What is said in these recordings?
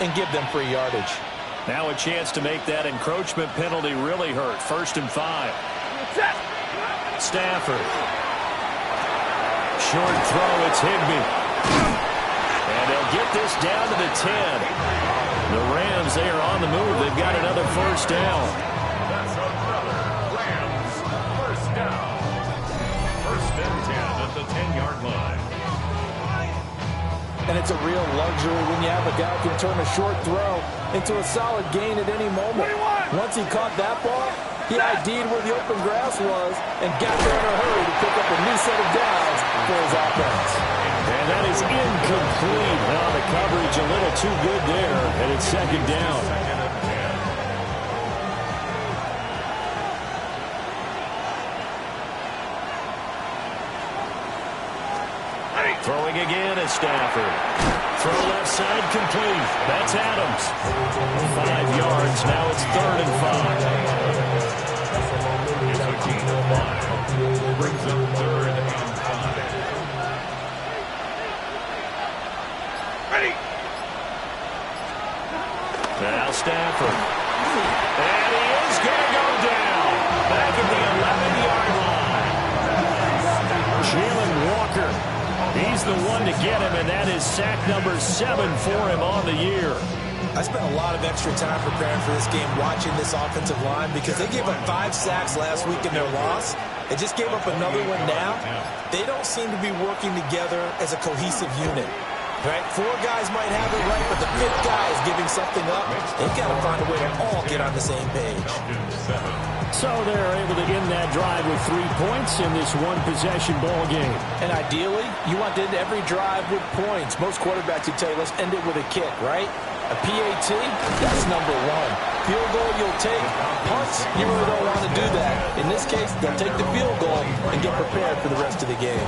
and give them free yardage. Now a chance to make that encroachment penalty really hurt. 1st and 5. Stafford. Short throw, it's Higbee. And they'll get this down to the 10. The Rams, they are on the move. They've got another 1st down. That's another Rams 1st down. 1st and 10 at the 10-yard line. And it's a real luxury when you have a guy who can turn a short throw into a solid gain at any moment. Once he caught that ball, he ID'd where the open grass was and got there in a hurry to pick up a new set of downs for his offense. And that is incomplete. Now the coverage a little too good there, and it's 2nd down. Throwing again is Stafford. Throw left side complete. That's Adams. 5 yards. Now it's 3rd and 5. It's a gain of 5. Brings up 3rd and 5. Ready. Now Stafford. And he is going to go down. Back at the 11-yard line. Jalen Walker. He's the one to get him, and that is sack number 7 for him on the year. I spent a lot of extra time preparing for this game watching this offensive line because they gave up 5 sacks last week in their loss. They just gave up another one now. They don't seem to be working together as a cohesive unit. Right? 4 guys might have it right, but the 5th guy is giving something up. They've got to find a way to all get on the same page. So they're able to end that drive with 3 points in this one-possession ball game. And ideally, you want to end every drive with points. Most quarterbacks would tell you, let's end it with a kick, right? A PAT, that's number 1. Field goal you'll take. Punts, you really don't want to do that. In this case, they'll take the field goal and get prepared for the rest of the game.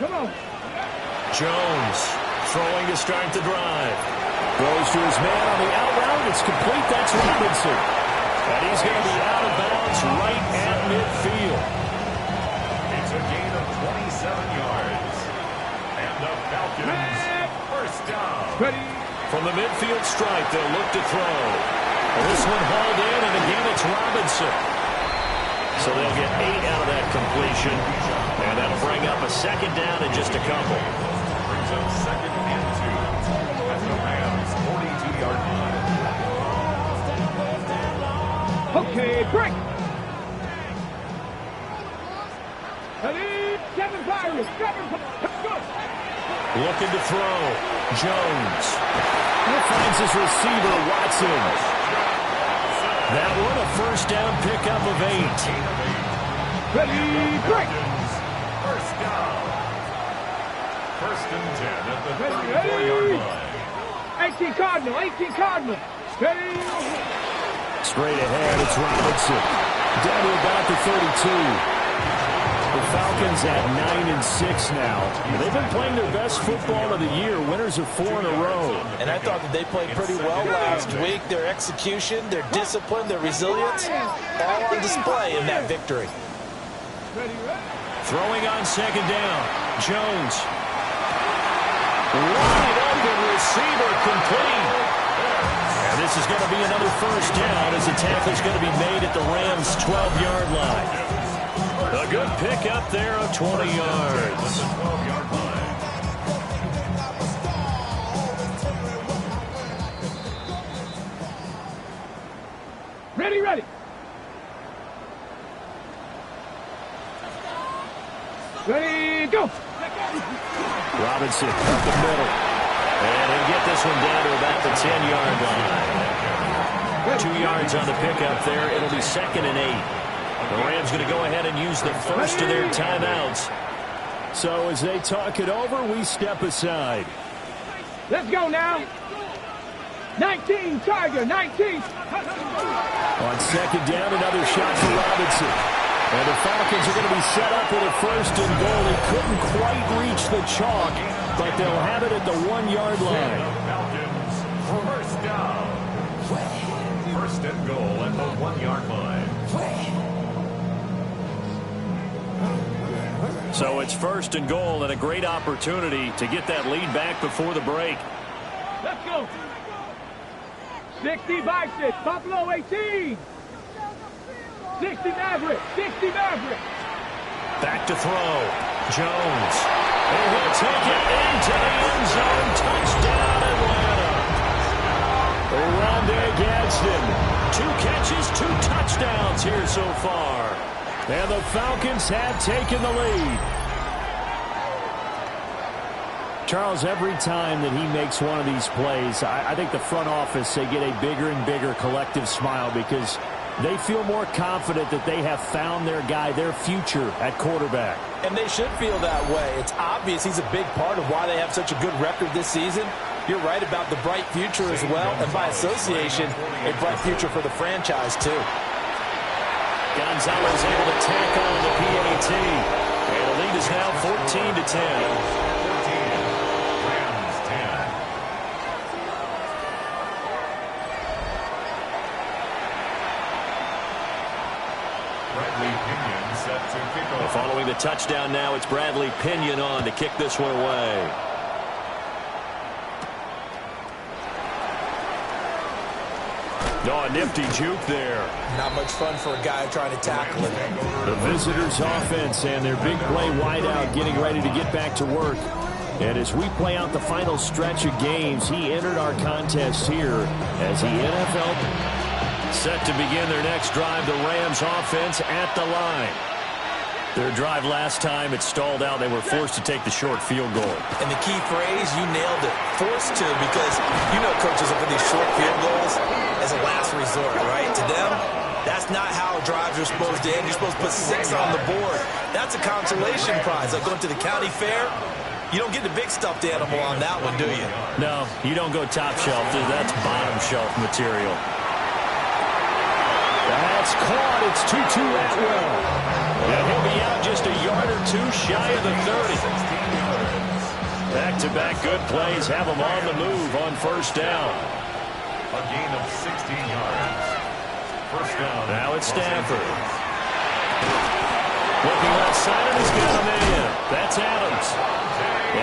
Come on. Jones throwing to start the drive. Goes to his man on the out route. It's complete. That's Robinson. And he's going to be out of bounds right at midfield. It's a gain of 27 yards. And the Falcons 1st down. Ready. From the midfield stripe, they'll look to throw. And this one hauled in, and again it's Robinson. So they'll get 8 out of that completion. And that'll bring up a 2nd down in just a couple. Brings up 2nd and 2 at the Rams 42-yard line. Okay, break. Ready. 7 Pirates. 7 Pirates. Looking to throw. Jones. He finds his receiver, Watson. That one a 1st down pickup of 8. Ready. Break. 1st down. 1st and 10 at the 34-yard line. 18 Cardinal. 18 Cardinal. Ready. Straight ahead, it's Robinson. Down to about the 32. The Falcons at 9-6 now. They've been playing their best football of the year. Winners of 4 in a row. And I thought that they played pretty well last week. Their execution, their discipline, their resilience, all on display in that victory. Throwing on 2nd down. Jones. Wide open receiver complete. And this is going to be another 1st down as the tackle's going to be made at the Rams' 12-yard line. A good pickup there of 20 yards. Ready. Ready, go. Robinson up the middle. And he'll get this one down to about the 10-yard line. 2 yards on the pickup there. It'll be 2nd and 8. The Rams going to go ahead and use the first of their timeouts. So as they talk it over, we step aside. Let's go now. 19, Tiger, 19. On 2nd down, another shot for Robinson. And the Falcons are going to be set up with a 1st and goal. They couldn't quite reach the chalk, but they'll have it at the 1-yard line. Falcons 1st down. 1st First and goal at the 1-yard line. So it's first and goal and a great opportunity to get that lead back before the break. Let's go. 60 Bison, Buffalo 18. 60 Maverick, 60 Maverick. Back to throw. Jones. And he'll take it into the end zone. Touchdown, Atlanta. Rondé Gadsden. 2 catches, 2 touchdowns here so far. And the Falcons have taken the lead. Charles, every time that he makes one of these plays, I think the front office, they get a bigger and bigger collective smile because they feel more confident that they have found their guy, their future at quarterback. And they should feel that way. It's obvious he's a big part of why they have such a good record this season. You're right about the bright future as well, and by association, a bright future for the franchise too. Gonzalez able to tack on the PAT. And the lead is now 14-10. Following the touchdown now, it's Bradley Pinion on to kick this one away. Oh, a nifty juke there. Not much fun for a guy trying to tackle it. The visitors' offense and their big play wideout getting ready to get back to work. And as we play out the final stretch of games, he entered our contest here as the NFL set to begin their next drive. The Rams offense at the line. Their drive last time, it stalled out. They were forced to take the short field goal. And the key phrase, you nailed it. Forced to, because you know coaches will put these short field goals as a last resort, right? To them, that's not how drives are supposed to end. You're supposed to put 6 on the board. That's a consolation prize. Like going to the county fair, you don't get the big stuffed animal on that one, do you? No, you don't go top shelf. That's bottom shelf material. That's caught. It's Tutu Atwell. And he'll be out just a yard or 2 shy of the 30. Back-to-back good plays have him on the move on first down. A gain of 16 yards. First down. Now it's Stafford. Looking left side, and he's got a man. That's Adams.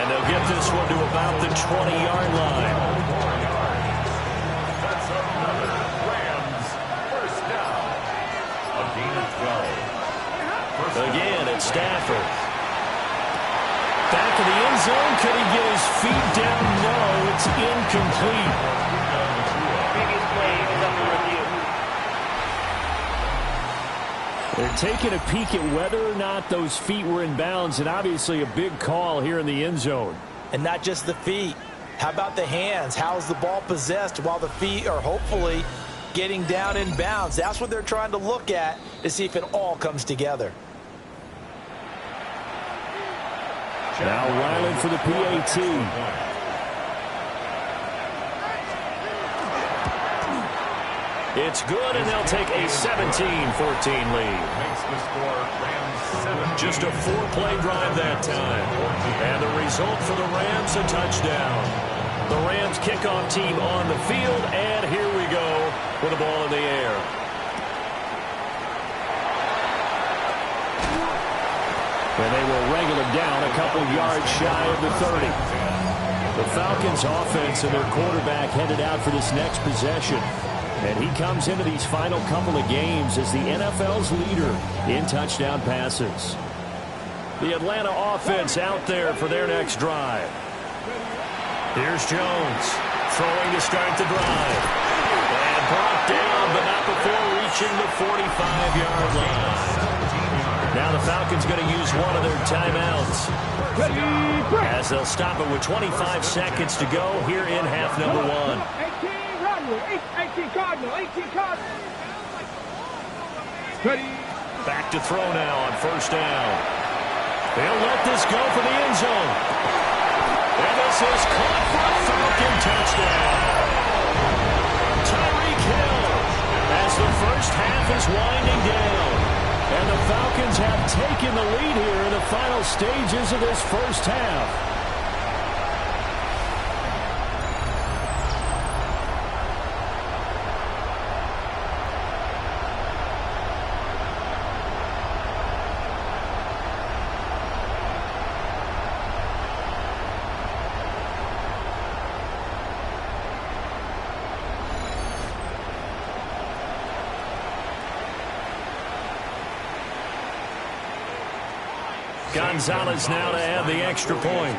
And they'll get this one to about the 20-yard line. That's another Rams first down. A gain of 12. Again, it's Stafford. Back in the end zone. Could he get his feet down? No, it's incomplete. Previous play is under review. They're taking a peek at whether or not those feet were in bounds, and obviously a big call here in the end zone. And not just the feet. How about the hands? How's the ball possessed while the feet are hopefully getting down in bounds? That's what they're trying to look at to see if it all comes together. Now Ryland for the PAT. It's good, and they'll take a 17-14 lead. Makes the score Rams 7. Just a 4-play drive that time. And the result for the Rams, a touchdown. The Rams kickoff team on the field, and here we go with the ball in the air. And they will wrangle him down a couple yards shy of the 30. The Falcons offense and their quarterback headed out for this next possession. And he comes into these final couple of games as the NFL's leader in touchdown passes. The Atlanta offense out there for their next drive. Here's Jones throwing to start the drive. And brought down, but not before reaching the 45-yard line. Now the Falcons going to use one of their timeouts as they'll stop it with 25 seconds to go here in half number 1. 18 Cardinal, 18 Cardinal, 18 Cardinal. Ready. Back to throw now on first down. They'll let this go for the end zone. And this is caught for a Falcon touchdown. Tyreek Hill as the first half is winding down. And the Falcons have taken the lead here in the final stages of this first half. Gonzalez now to add the extra point.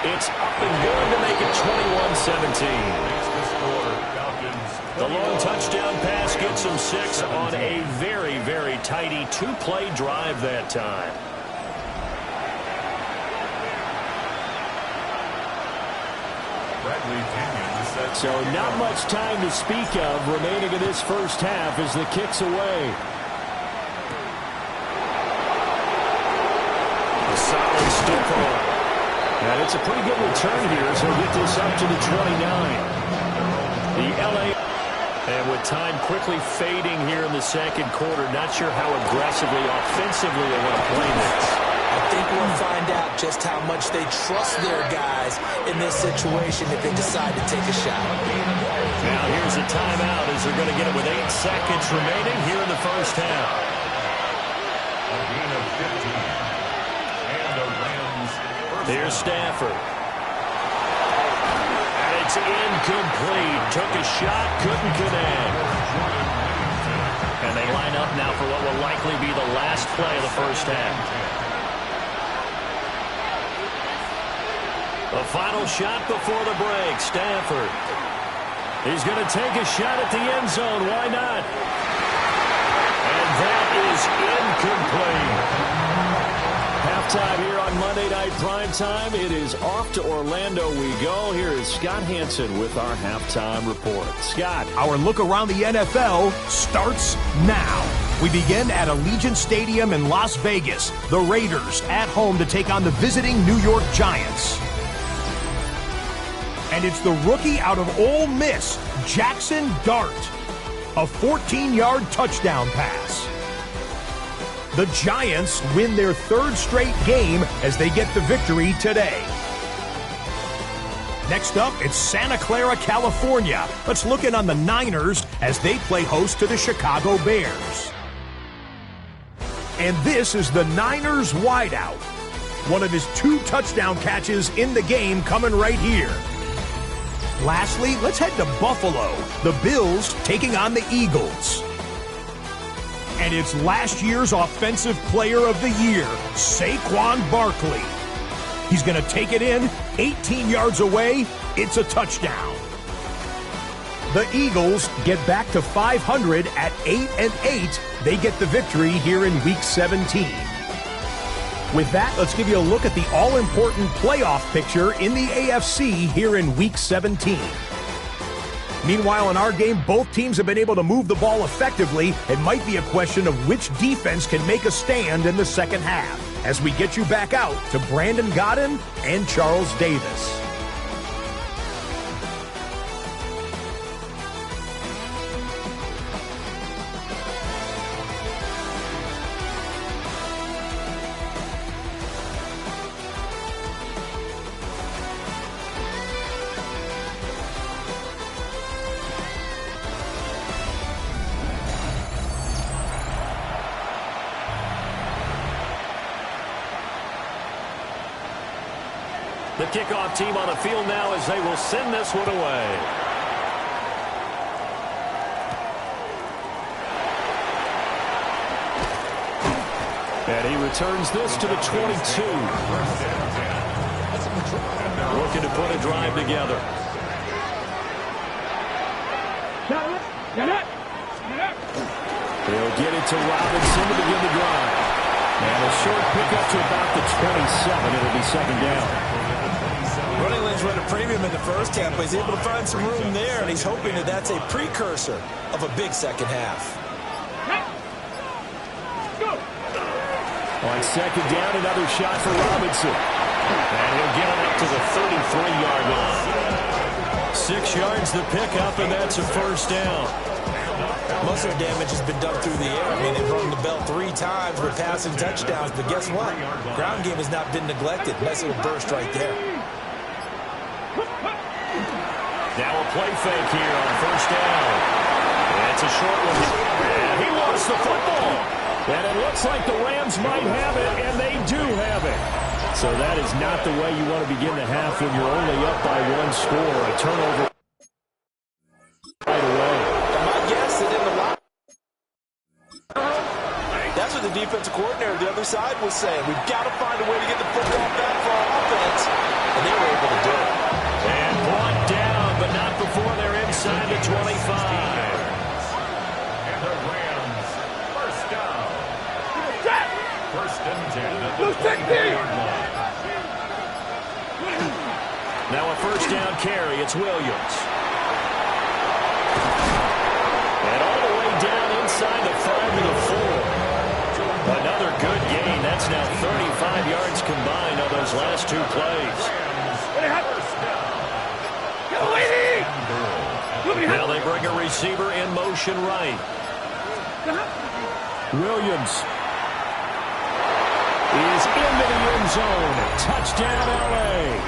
It's up and good to make it 21-17. The long touchdown pass gets them 6 on a very, very tidy two-play drive that time. So not much time to speak of remaining in this first half as the kick's away. A solid stiff arm. And it's a pretty good return here, so he'll get this up to the 29. The LA... And with time quickly fading here in the second quarter, not sure how aggressively, offensively they want to play this. I think we'll find out just how much they trust their guys in this situation if they decide to take a shot. Now here's a timeout as they're going to get it with 8 seconds remaining here in the first half. A gain of 15. And the Rams. Here's Stafford. And it's incomplete. Took a shot, couldn't connect. And they line up now for what will likely be the last play of the first half. The final shot before the break. Stafford. He's going to take a shot at the end zone. Why not? And that is incomplete. Halftime here on Monday Night Primetime. It is off to Orlando we go. Here is Scott Hansen with our halftime report. Scott. Our look around the NFL starts now. We begin at Allegiant Stadium in Las Vegas. The Raiders at home to take on the visiting New York Giants. And it's the rookie out of Ole Miss, Jackson Dart. A 14-yard touchdown pass. The Giants win their 3rd straight game as they get the victory today. Next up, it's Santa Clara, California. Let's look in on the Niners as they play host to the Chicago Bears. And this is the Niners wideout. One of his 2 touchdown catches in the game coming right here. Lastly, let's head to Buffalo. The Bills taking on the Eagles. And it's last year's Offensive Player of the Year, Saquon Barkley. He's going to take it in, 18 yards away. It's a touchdown. The Eagles get back to 500 at 8-8. They get the victory here in Week 17. With that, let's give you a look at the all-important playoff picture in the AFC here in Week 17. Meanwhile, in our game, both teams have been able to move the ball effectively. It might be a question of which defense can make a stand in the second half as we get you back out to Brandon Godden and Charles Davis. The kickoff team on the field now as they will send this one away. And he returns this to the 22. Looking to put a drive together. He'll get it to Robinson to begin the drive. And a short pickup to about the 27. It'll be second down. Running lanes were at a premium in the first half, but he's able to find some room there, and he's hoping that that's a precursor of a big second half. On second down, another shot for Robinson. And he'll get it up to the 33-yard line. 6 yards the pickup, and that's a first down. Most of the damage has been done through the air. I mean, they've rung the bell 3 times with passing touchdowns, but guess what? Ground game has not been neglected. Nice little burst right there. Now a play fake here on first down. It's a short one. And he lost the football. And it looks like the Rams might have it, and they do have it. So that is not the way you want to begin the half when you're only up by 1 score. A turnover right away. My guess is in the locker. That's what the defensive coordinator the other side was saying. We've got to find a way to get the football back for our offense, and they were able to do it. And brought down, but not before they're inside the 25. And the Rams, first down. First and 10 at the 20-yard line. Now a first down carry. It's Williams. And all the way down inside the 5 to the 4. Another good gain. That's now 35 yards combined on those last 2 plays. Now they bring a receiver in motion right. Williams is into the end zone. Touchdown, L.A.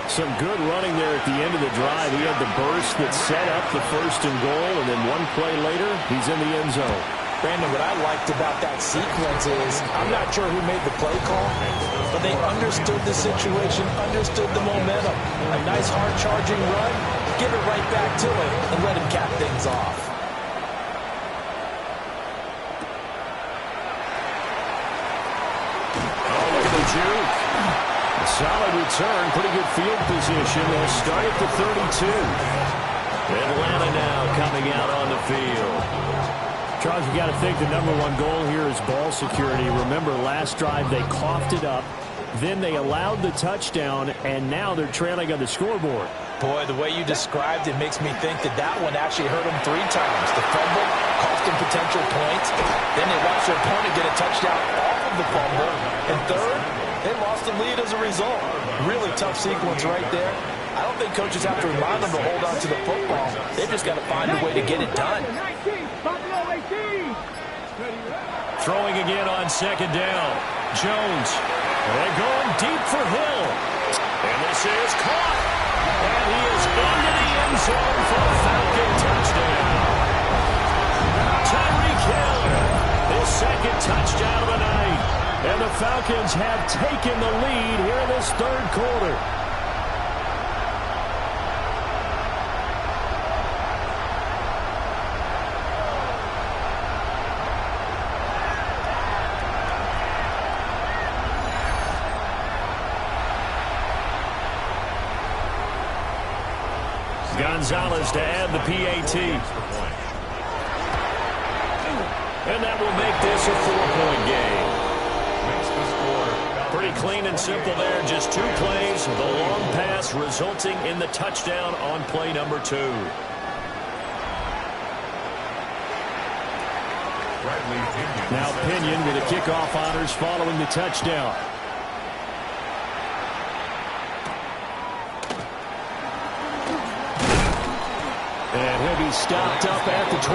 Some good running there at the end of the drive. He had the burst that set up the first and goal, and then one play later, he's in the end zone. Brandon, what I liked about that sequence is I'm not sure who made the play call, but they understood the situation, understood the momentum. A nice hard-charging run, give it right back to him, and let him cap things off. Oh, look at the juke. A solid return, pretty good field position. They'll start at the 32. Atlanta now coming out on the field. Charles, you got to think the #1 goal here is ball security. Remember, last drive they coughed it up, then they allowed the touchdown, and now they're trailing on the scoreboard. Boy, the way you described it makes me think that that one actually hurt them 3 times. The fumble cost them potential points. Then they watched their opponent get a touchdown off of the fumble. And third, they lost the lead as a result. Really tough sequence right there. I don't think coaches have to remind them to hold on to the football. They've just got to find a way to get it done. Throwing again on second down. Jones. They're going deep for Hill. And this is caught. And he is into the end zone for a Falcon touchdown. Tyreek Hill, his second touchdown of the night. And the Falcons have taken the lead here in this third quarter. Gonzalez to add the PAT. And that will make this a 4-point game. Pretty clean and simple there. Just 2 plays. The long pass resulting in the touchdown on play number 2. Now Pinion with the kickoff honors following the touchdown. And he'll be stopped up at the 25.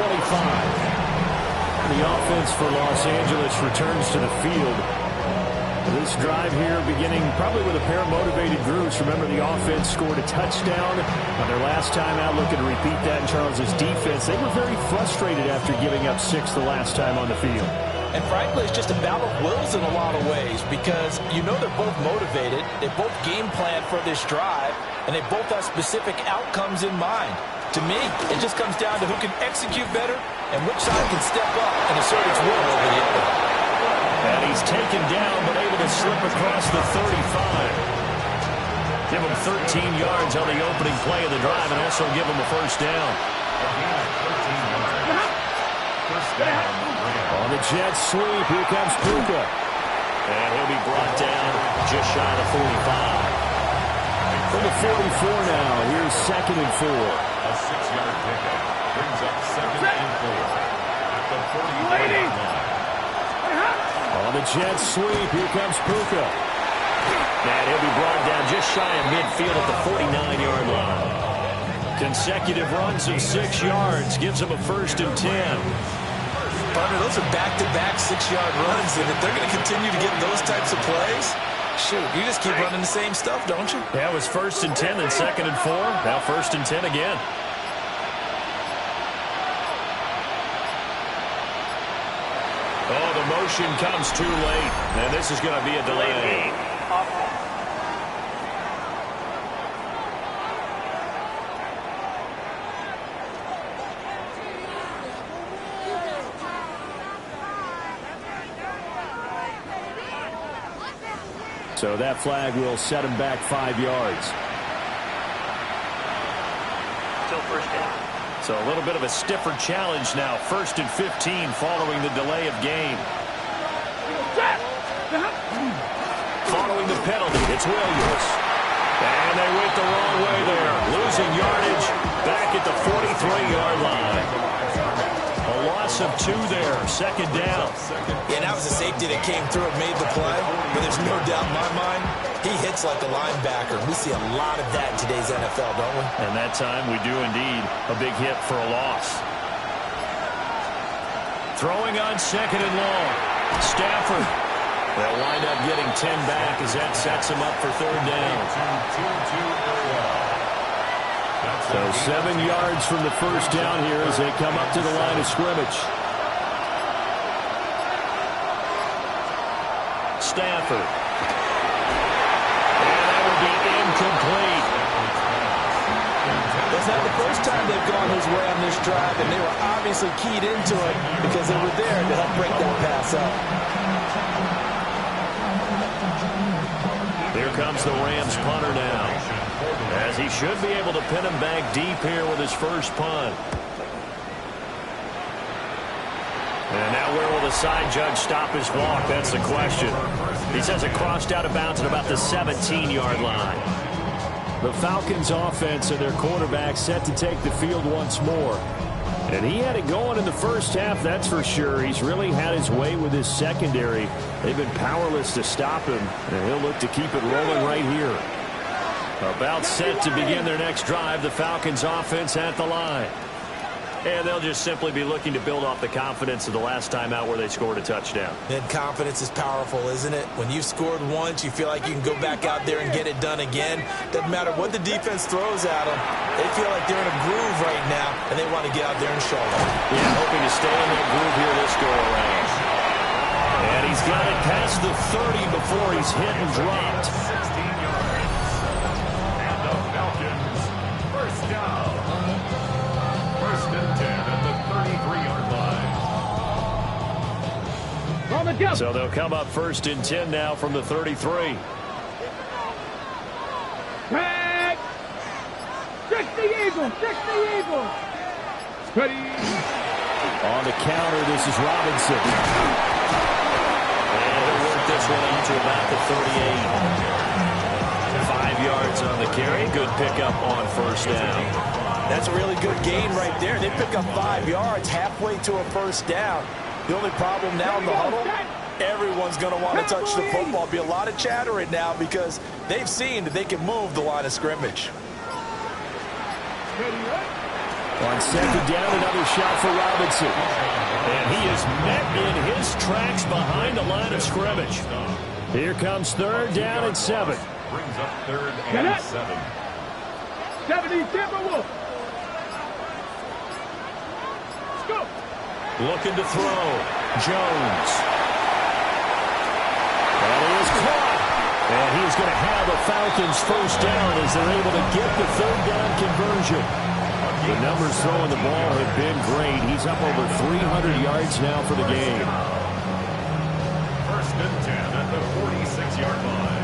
The offense for Los Angeles returns to the field. This drive here beginning probably with a pair of motivated groups. Remember, the offense scored a touchdown on their last time out. Looking to repeat that in Charles's defense. They were very frustrated after giving up 6 the last time on the field. And frankly, it's just a battle of wills in a lot of ways because you know they're both motivated. They both game plan for this drive, and they both have specific outcomes in mind. To me, it just comes down to who can execute better and which side can step up and assert its will over the other. And he's taken down but able to slip across the 35. Give him 13 yards on the opening play of the drive and also give him a first down. On the jet sweep, here comes Puka. And he'll be brought down just shy of 45. From the 44 now, here's 2nd and 4. A 6-yard pickup brings up 2nd and 4 at the 40-yard line. On the jet sweep, here comes Puka. And he'll be brought down just shy of midfield at the 49-yard line. Consecutive runs of 6 yards gives him a 1st and 10. Partner, those are back-to-back 6-yard runs, and if they're going to continue to get those types of plays, shoot, you just keep running the same stuff, don't you? Yeah, it was 1st and 10, then 2nd and 4. Now 1st and 10 again. Oh, the motion comes too late. And this is going to be a delay. So that flag will set him back 5 yards. Still first down. So a little bit of a stiffer challenge now. 1st and 15 following the delay of game. Following the penalty, it's Williams. And they went the wrong way there. Losing yardage back at the 43-yard line. A loss of 2 there. 2nd down. Yeah, that was a safety that came through and made the play. But there's no doubt in my mind, he hits like a linebacker. We see a lot of that in today's NFL, don't we? And that time we do indeed. A big hit for a loss. Throwing on 2nd and long. Stafford. They'll wind up getting 10 back as that sets him up for 3rd down. So 7 yards from the first down here as they come up to the line of scrimmage. Stafford. And that will be incomplete. That's not the first time they've gone his way on this drive, and they were obviously keyed into it because they were there to help break that pass up. Here comes the Rams punter now, as he should be able to pin him back deep here with his first punt. And now where will the side judge stop his walk? That's the question. He says it crossed out of bounds at about the 17-yard line. The Falcons offense and their quarterback set to take the field once more. And he had it going in the first half, that's for sure. He's really had his way with his secondary. They've been powerless to stop him, and he'll look to keep it rolling right here. About set to begin their next drive, the Falcons offense at the line. And they'll just simply be looking to build off the confidence of the last time out where they scored a touchdown. And confidence is powerful, isn't it? When you've scored once, you feel like you can go back out there and get it done again. Doesn't matter what the defense throws at them. They feel like they're in a groove right now, and they want to get out there and show them. Yeah, hoping to stay in that groove here this go-around. And he's got it past the 30 before he's hit and dropped. 16 yards. And the Falcons, first down. 1st and 10 at the 33-yard line. So they'll come up 1st and 10 now from the 33. Tag! 60 Eagles! 60 Eagles! Ready! On the counter, this is Robinson. And he'll work this one out to about the 38. 5 yards on the carry. Good pickup on 1st down. That's a really good gain right there. They pick up 5 yards halfway to a 1st down. The only problem now in the huddle, everyone's going to want to touch the football. Be a lot of chattering now because they've seen that they can move the line of scrimmage. On 2nd down, another shot for Robinson. And he is met in his tracks behind the line of scrimmage. Here comes 3rd down and 7. Brings up 3rd and 7. 70 Timberwolves! Let's go! Looking to throw. Jones. And he is caught. And he's going to have a Falcons 1st down as they're able to get the 3rd down conversion. The numbers throwing the ball have been great. He's up over 300 yards now for the game. 1st and 10 at the 46-yard line.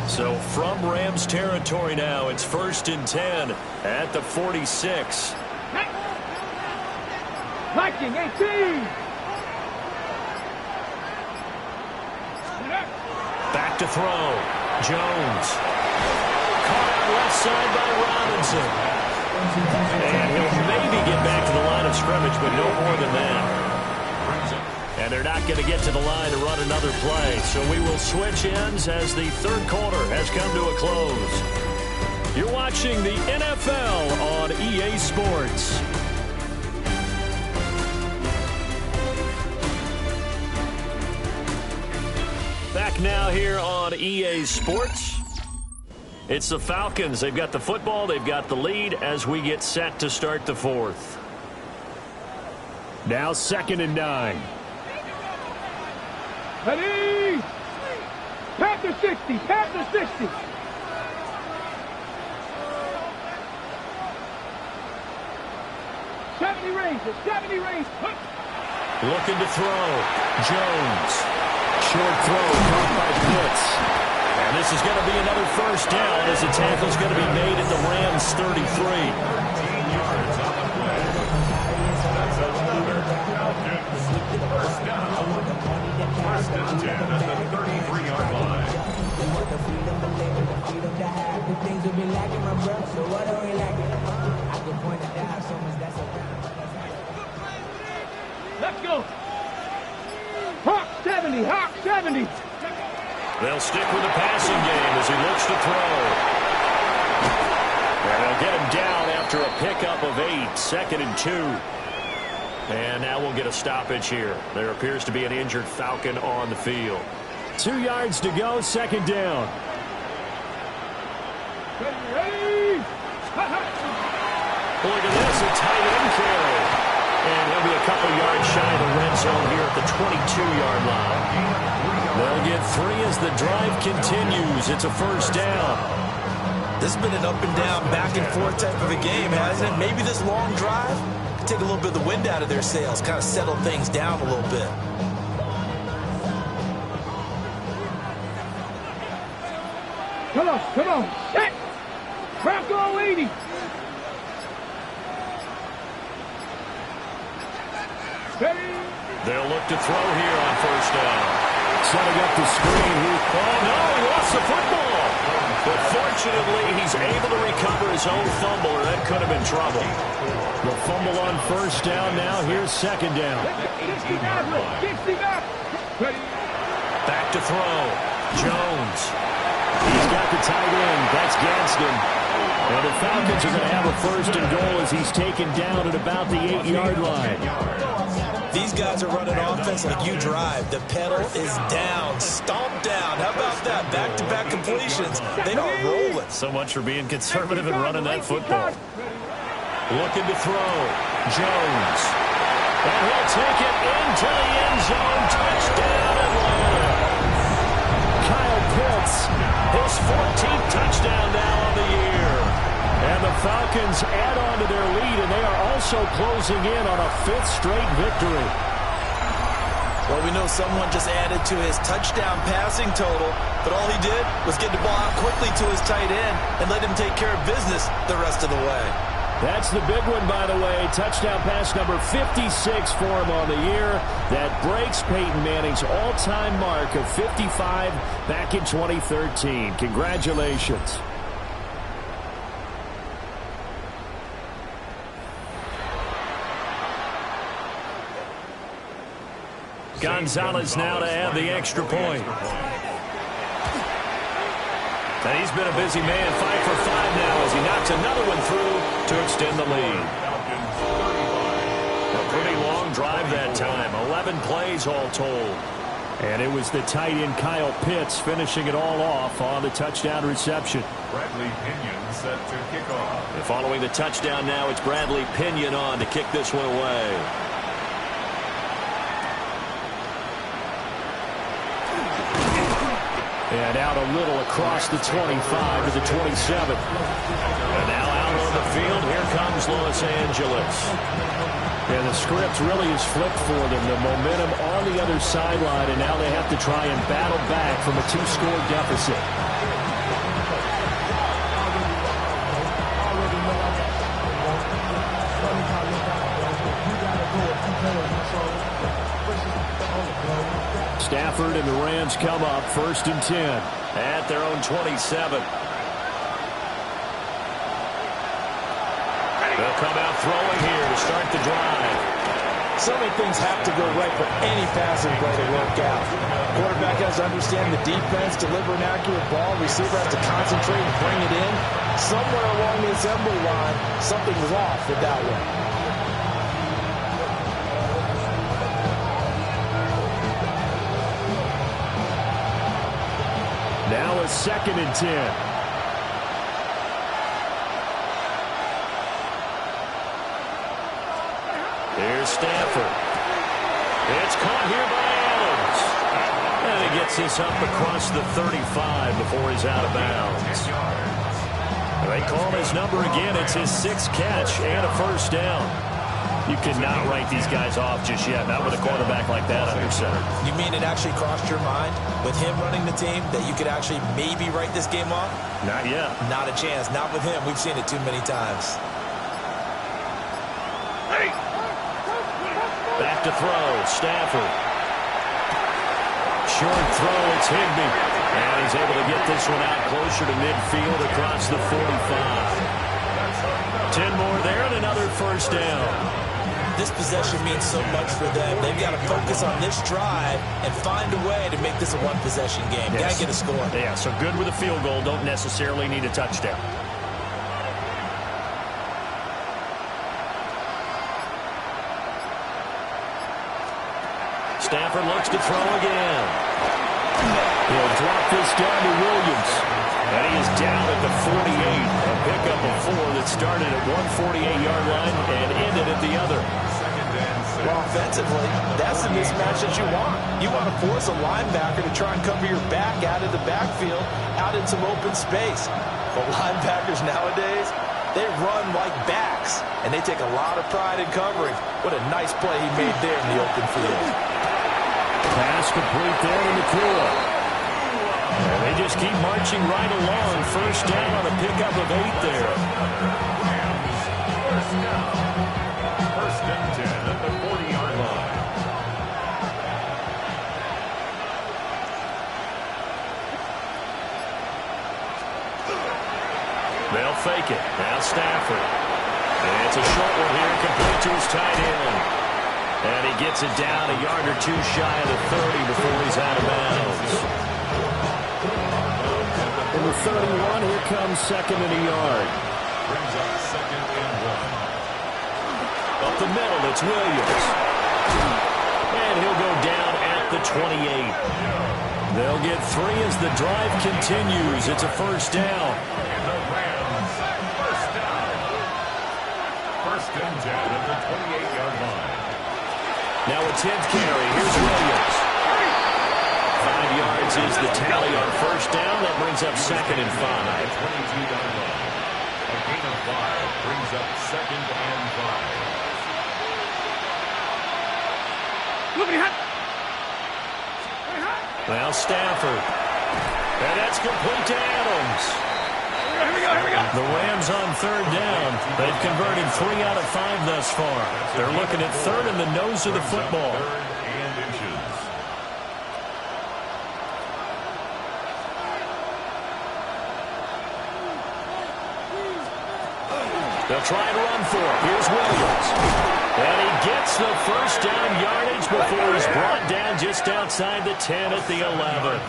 So from Rams territory now, it's 1st and 10 at the 46. Viking 18! Back to throw. Jones. Caught out left side by Robinson. And he'll maybe get back to the line of scrimmage, but no more than that. And they're not going to get to the line to run another play. So we will switch ends as the 3rd quarter has come to a close. You're watching the NFL on EA Sports. Back now here on EA Sports. It's the Falcons. They've got the football. They've got the lead as we get set to start the 4th. Now 2nd and 9. Ready! Panther 60! Panther 60! Range. Looking to throw. Jones. short throw caught by Pitts. And this is going to be another first down as the tackle's going to be made at the Rams 33. 15 yards on the play. That's another Falcons first down. First and 10 at the 33-yard line. Let's go. Hawk 70, Hawk 70. They'll stick with the passing game as he looks to throw. And they'll get him down after a pickup of 8, 2nd and 2. And now we'll get a stoppage here. There appears to be an injured Falcon on the field. 2 yards to go, 2nd down. Ready. Look at this, a tight end carry. And he'll be a couple yards shy of the red zone here at the 22-yard line. They'll get 3 as the drive continues. It's a first down. This has been an up and down, back and forth type of a game, hasn't it? Maybe this long drive could take a little bit of the wind out of their sails, kind of settle things down a little bit. Come on. Set. Bronco 80. Ready. They'll look to throw here on first down. Setting up the screen. Oh, no, he lost the football. But fortunately, he's able to recover his own fumble, or that could have been trouble. The fumble on first down now. Here's 2nd down. 60 back. Ready. Back to throw. Jones. He's got the tight end. That's Gadsden. And the Falcons are going to have a first and goal as he's taken down at about the 8-yard line. These guys are running offense like you drive. The pedal is down, stomped down. How about that? Back-to-back completions. They are rolling. So much for being conservative and running that football. Looking to throw. Jones. And he'll take it into the end zone. Touchdown, Atlanta. Kyle Pitts, his 14th touchdown now on the year. And the Falcons add on to their lead, and they are also closing in on a 5th straight victory. Well, we know someone just added to his touchdown passing total, but all he did was get the ball out quickly to his tight end and let him take care of business the rest of the way. That's the big one, by the way. Touchdown pass number 56 for him on the year. That breaks Peyton Manning's all-time mark of 55 back in 2013. Congratulations. Gonzalez now to add the extra point. And he's been a busy man, 5 for 5 now as he knocks another one through to extend the lead. A pretty long drive that time, 11 plays all told. And it was the tight end Kyle Pitts finishing it all off on the touchdown reception. Bradley Pinion set to kick off. And following the touchdown now, it's Bradley Pinion on to kick this one away. And out a little across the 25 to the 27. And now out on the field, here comes Los Angeles. And the script really is flipped for them. The momentum on the other sideline, and now they have to try and battle back from a 2-score deficit. Stafford and the Rams come up 1st and 10 at their own 27. They'll come out throwing here to start the drive. So many things have to go right for any passing play to work out. Quarterback has to understand the defense, deliver an accurate ball. Receiver has to concentrate and bring it in. Somewhere along the assembly line, something was off with that one. Now a 2nd and 10. Here's Stafford. It's caught here by Adams. And he gets this up across the 35 before he's out of bounds. They call his number again. It's his 6th catch and a first down. You cannot write these guys off just yet, not with a quarterback like that under center. You mean it actually crossed your mind with him running the team that you could actually maybe write this game off? Not yet. Not a chance. Not with him. We've seen it too many times. Back to throw. Stafford. Short throw. It's Higbee. And he's able to get this one out closer to midfield across the 45. 10 more there and another first down. This possession means so much for them. They've got to focus on this drive and find a way to make this a one-possession game. Yes. Got to get a score. Yeah, so good with a field goal. Don't necessarily need a touchdown. Stafford looks to throw again. He'll drop this down to Williams. And he is down at the 48. A pickup of 4 that started at 148-yard line and ended at the other. Well, offensively, that's the mismatch that you want. You want to force a linebacker to try and cover your back out of the backfield, out in some open space. But linebackers nowadays, they run like backs, and they take a lot of pride in covering. What a nice play he made there in the open field. Pass complete there to Nakua. And they just keep marching right along. First down on a pickup of 8 there. First and 10 at the 40-yard line. They'll fake it. Now Stafford. And it's a short one here, complete to his tight end. And he gets it down a yard or two shy of the 30 before he's out of bounds. In the 31, here comes second and a yard. Brings up second and 1. Up the middle, it's Williams. And he'll go down at the 28. They'll get 3 as the drive continues. It's a first down. And the Rams, first down. First and 10 at the 28-yard line. Now a 10th carry. Here's Williams. 5 yards is the tally on first down. That brings up second and 5. 22-yard line. A gain of 5 brings up second and 5. Now Stafford. And that's complete to Adams. Here we go. The Rams on third down. They've converted 3 out of 5 thus far. They're looking at third in the nose of the football. Third and inches. They'll try and run for it. Here's Williams. And he gets the first down yardage before he's brought down just outside the 10 at the 11.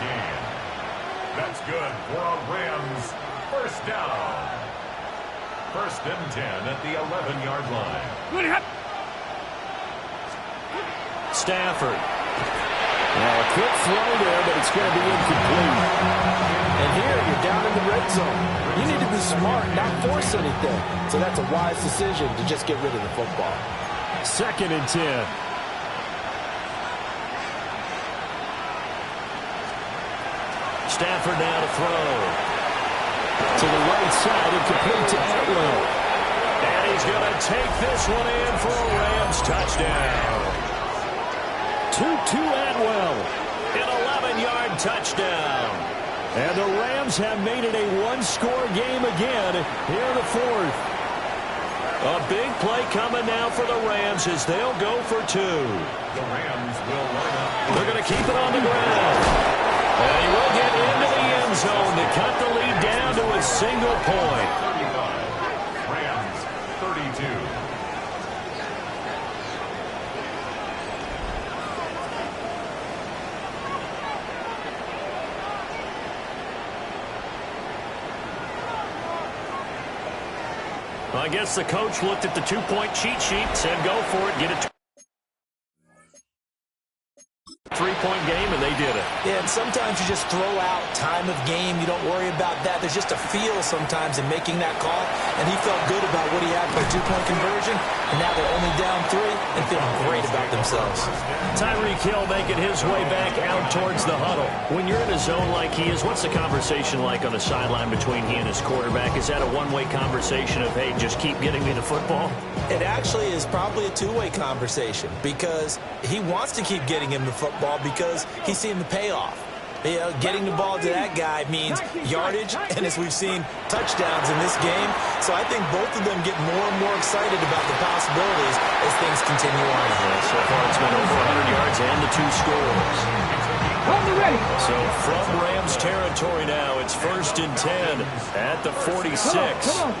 That's good for a Rams first down. First and 10 at the 11-yard line. Stafford. Now a quick throw there, but it's going to be incomplete. And here, you're down in the red zone. You need to be smart, not force anything. So that's a wise decision to just get rid of the football. Second and 10. Stafford now to throw. To the right side and complete to Atwell. And he's going to take this one in for a Rams touchdown. 2-2 Atwell. An 11-yard touchdown. And the Rams have made it a one-score game again here in the fourth. A big play coming now for the Rams as they'll go for 2. The Rams will line up. They're going to keep it on the ground. And he will get into the end zone to cut the lead down to a single point. 35. Rams 32. I guess the coach looked at the two-point cheat sheet, said go for it, get it. three-point game, and they did it. Yeah, and sometimes you just throw out time of game. You don't worry about that. There's just a feel sometimes in making that call, and he felt good about what he had for a two-point conversion, and now they're only down 3 and feeling great about themselves. Tyreek Hill making his way back out towards the huddle. When you're in a zone like he is, what's the conversation like on the sideline between he and his quarterback? Is that a one-way conversation of, hey, just keep getting me the football? It actually is probably a two-way conversation because he wants to keep getting him the football because he's seeing the payoff. You know, getting the ball to that guy means yardage, and as we've seen, touchdowns in this game. So I think both of them get more and more excited about the possibilities as things continue on. Yeah, so far it's been over 100 yards and the 2 scores. So from Rams territory now, it's 1st and 10 at the 46. Come on.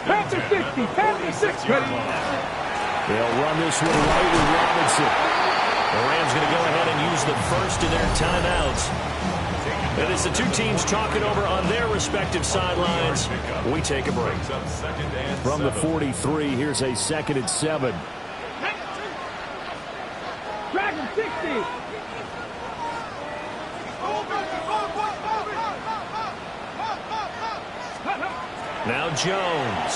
Panther 60, Panther 60. They'll run this one right with Robinson. The Rams going to go ahead and use the first of their timeouts. And as the two teams talking over on their respective sidelines, we take a break. From the 43, here's a 2nd and 7. Dragon 60. Now Jones.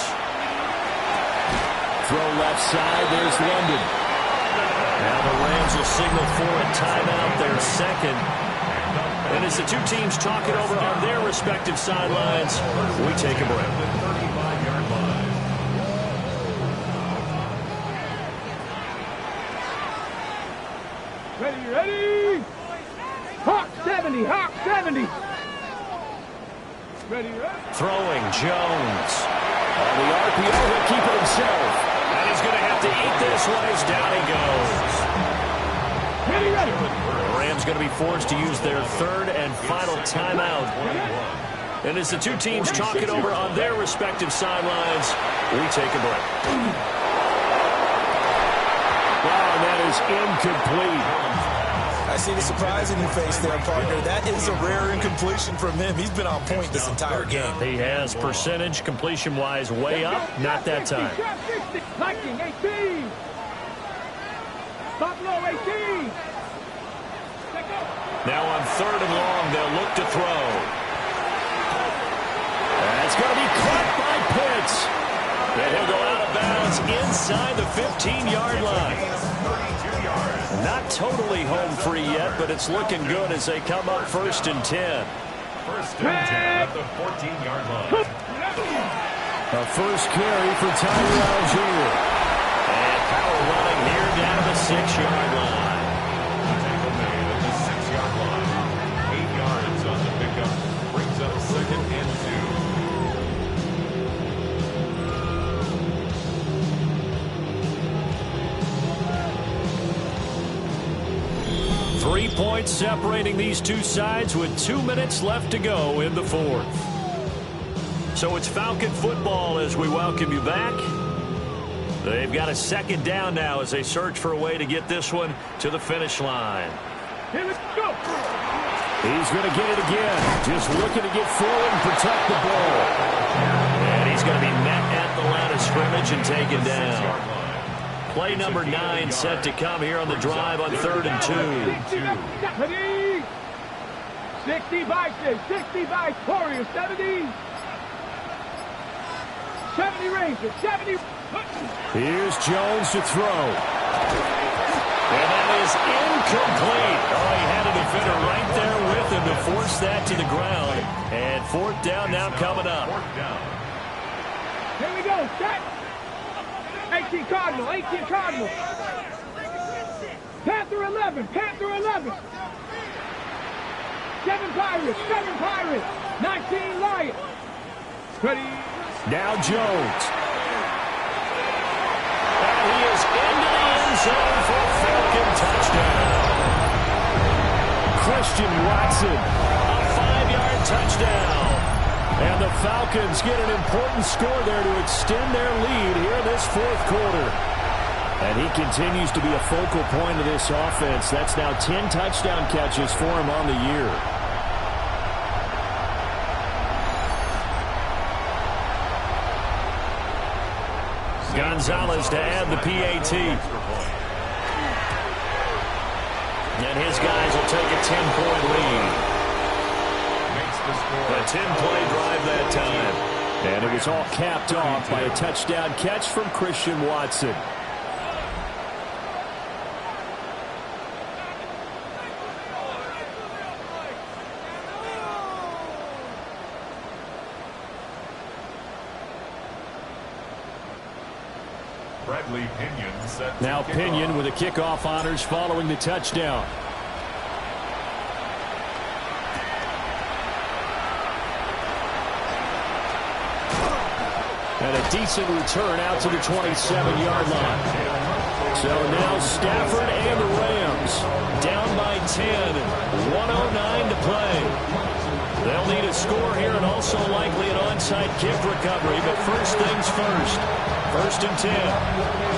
Throw left side, there's London. Now the Rams will signal for a timeout, their 2nd. And as the two teams talk it over on their respective sidelines, we take a break. Ready. Hawk 70, Hawk 70. Ready. Throwing Jones. On the RPO, he'll keep it himself. And he's going to have to eat this one as down he goes. Ready. The Rams going to be forced to use their 3rd and final timeout. And as the two teams talk it over on their respective sidelines, we take a break. Wow, that is incomplete. I see the surprise in your face there, partner. That is a rare incompletion from him. He's been on point this entire game. He has percentage completion-wise way up. Not that time. Lightning 18. Buffalo 18. Now on 3rd and long, they'll look to throw. That's going to be caught by Pitts. And he'll go out of bounds inside the 15-yard line. Not totally home free yet, but it's looking good as they come up 1st and 10. 1st and 10 at the 14-yard line. A first carry for Tyler Algier. And power running here down to the 6-yard line. Tackle made at the 6-yard line. 8 yards on the pickup. Brings up 2nd and 2. 3 points separating these two sides with 2 minutes left to go in the 4th. So it's Falcon football as we welcome you back. They've got a 2nd down now as they search for a way to get this one to the finish line. Here we go. He's going to get it again. Just looking to get forward and protect the ball. And he's going to be met at the line of scrimmage and taken down. Play number 9 set to come here on the drive on 3rd and 2. Ready. 60 Vikings, 60 Vikings, Warriors, 70. 70 Rangers, 70. Here's Jones to throw. And that is incomplete. Oh, he had a defender right there with him to force that to the ground. And 4th down now coming up. Here we go, set. 18 Cardinal, 18 Cardinal. Panther 11, Panther 11. 7 Pirates, 7 Pirates. 19 Lions. Ready. Now Jones. And he is into the end zone for a Falcon touchdown. Christian Watson, a 5-yard touchdown. And the Falcons get an important score there to extend their lead here in this 4th quarter. And he continues to be a focal point of this offense. That's now 10 touchdown catches for him on the year. Gonzalez to add the PAT. And his guys will take a 10-point lead. The 10-play drive that time. And it was all capped off by a touchdown catch from Christian Watson. Now Pinion with the kickoff honors following the touchdown. And a decent return out to the 27-yard line. So now Stafford and the Rams down by 10. 1:09 to play. They'll need a score here and also likely an onside kick recovery. But first things first. 1st and 10.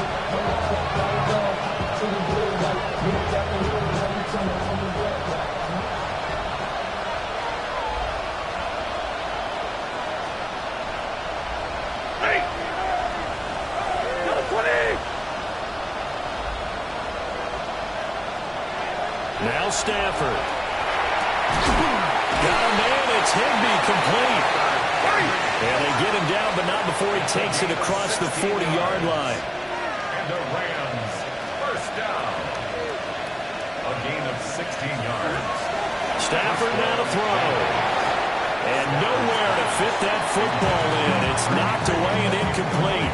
Now Stafford. Got a man. It's Higbee complete. And they get him down, but not before he takes it across the 40-yard line. And the Rams, first down. A gain of 16 yards. Stafford now to throw. And nowhere to fit that football in. It's knocked away and incomplete.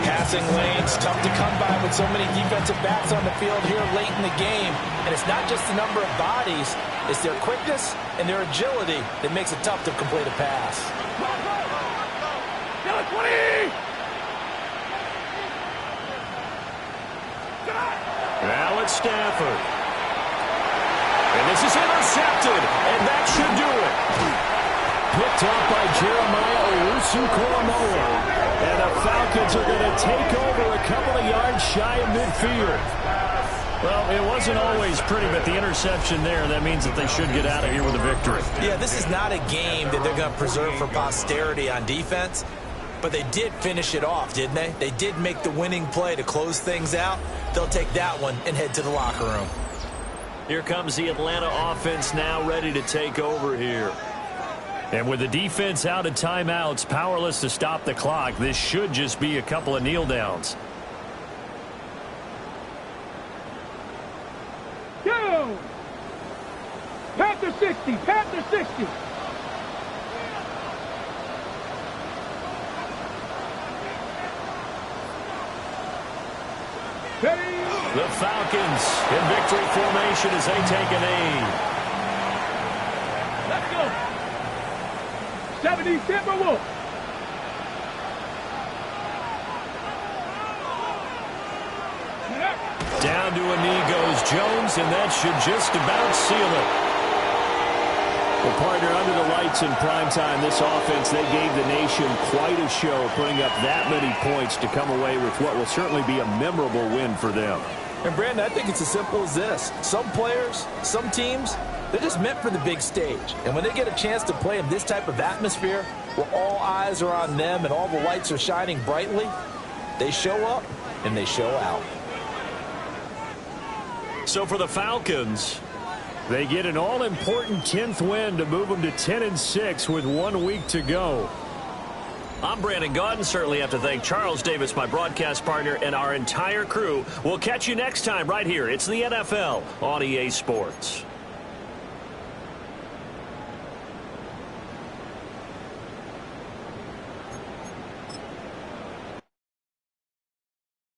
Passing lanes, tough to come by with so many defensive backs on the field here late in the game. And it's not just the number of bodies, it's their quickness and their agility that makes it tough to complete a pass. Now it's Stafford. And this is intercepted, and that should do it. Picked off by Jeremiah Owusu-Koramoah. And the Falcons are going to take over a couple of yards shy of midfield. Well, it wasn't always pretty, but the interception there, that means that they should get out of here with a victory. Yeah, this is not a game that they're going to preserve for posterity on defense, but they did finish it off, didn't they? They did make the winning play to close things out. They'll take that one and head to the locker room. Here comes the Atlanta offense now ready to take over here. And with the defense out of timeouts, powerless to stop the clock, this should just be a couple of kneel downs. Go! Panther 60, Panther 60. The Falcons in victory formation as they take a knee. Let's go. 70 Timberwolves. Down to a knee goes Jones, and that should just about seal it. Well, partner, under the lights in primetime, this offense, they gave the nation quite a show, putting up that many points to come away with what will certainly be a memorable win for them. And, Brandon, I think it's as simple as this. Some players, some teams, they're just meant for the big stage. And when they get a chance to play in this type of atmosphere, where all eyes are on them and all the lights are shining brightly, they show up and they show out. So for the Falcons, they get an all-important 10th win to move them to 10-6 with 1 week to go. I'm Brandon Gaudin. Certainly have to thank Charles Davis, my broadcast partner, and our entire crew. We'll catch you next time right here. It's the NFL on EA Sports.